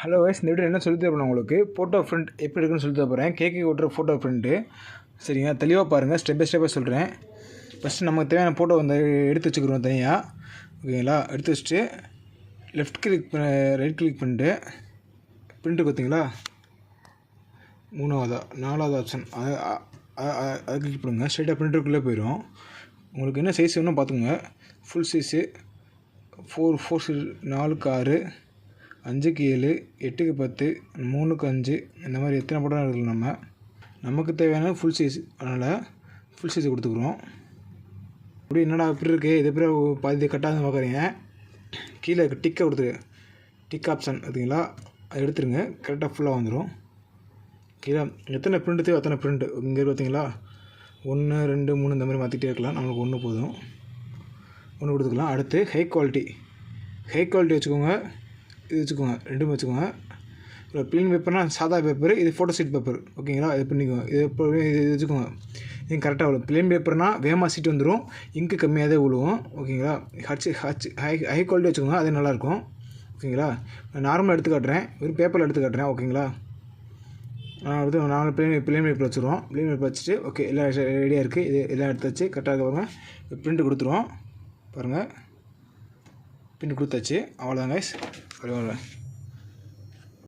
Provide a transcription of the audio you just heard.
Hello wise இந்த video என்ன சொல்லி தரேன் உங்களுக்கு ஃபோட்டோ ஃப்ரிண்ட் எப்படி இருக்குன்னு சொல்லி தர போகிறேன். கேக்கு ஓட்டுற ஃபோட்டோ ஃப்ரிண்ட்டு சரிங்க. தெளிவாக பாருங்கள், ஸ்டெப் பை ஸ்டெப்பாக சொல்கிறேன். ஃபஸ்ட்டு நமக்கு தேவையான ஃபோட்டோ வந்து எடுத்து வச்சுக்கிறோம் தனியாக. ஓகேங்களா? எடுத்து வச்சுட்டு லெஃப்ட் கிளிக் ரைட் கிளிக் பண்ணிட்டு பிரிண்ட்டு பார்த்தீங்களா, 4வது ஆப்ஷன் அதை கிளிக் பண்ணுங்க. ஸ்ட்ரைட்டாக பிரிண்டருக்குள்ளே போயிடும். உங்களுக்கு என்ன சைஸ் வேணும் பார்த்துங்க. ஃபுல் சைஸு 4 4 6 5க்கு 7 8க்கு 10 3க்கு 5 இந்த மாதிரி எத்தனை படம் எடுக்கலாம். நமக்கு தேவையான ஃபுல் சைஸ், அதனால் ஃபுல் சைஸ் கொடுத்துக்குறோம். அப்படி என்னடா இப்படி இருக்குது, இது எப்படி பாதி கட்டாக பார்க்குறீங்க. கீழே டிக்கை கொடுத்துரு, டிக் ஆப்ஷன் பார்த்தீங்களா, அதை எடுத்துருங்க. கரெக்டாக ஃபுல்லாக வந்துடும். கீழே எத்தனை பிரிண்ட் தேவை அத்தனை பிரிண்ட்டு இங்கே பார்த்தீங்களா, 1 2 3 இந்த மாதிரி மாற்றிட்டே இருக்கலாம். நம்மளுக்கு 1 போதும், 1 கொடுத்துக்கலாம். அடுத்து ஹை குவாலிட்டி வச்சுக்கோங்க, இது வச்சுக்கோங்க, 2 வச்சுக்கோங்க. இப்போ ப்ளீன் பேப்பர்னால் சாதா பேப்பர், இது ஃபோட்டோ ஷீட் பேப்பர். ஓகேங்களா? இது பண்ணிக்கோங்க. இது வச்சுக்கோங்க. இது கரெக்டாக விழும். ப்ளீன் பேப்பர்னால் வேகமாக சீட் வந்துடும், இங்கு கம்மியாக தான் விழுவும். ஓகேங்களா? ஹை குவாலிட்டி வச்சுக்கோங்க, அது நல்லாயிருக்கும். ஓகேங்களா? நான் நார்மலாக எடுத்து காட்டுறேன், வெறும் பேப்பரில் எடுத்து காட்டுறேன். ஓகேங்களா? நார்மல் ப்ளீன் பேப்பர் வச்சுருவோம். ப்ளீன் பேப்பர் வச்சுட்டு ஓகே எல்லாம் ரெடியாக இருக்குது. இது எல்லாம் எடுத்து வச்சு கரெக்டாக பாருங்கள். பிரிண்ட் கொடுத்துருவோம் பாருங்கள். பிரிண்ட் கொடுத்தாச்சு. அவ்வளோதான் கைஸ்.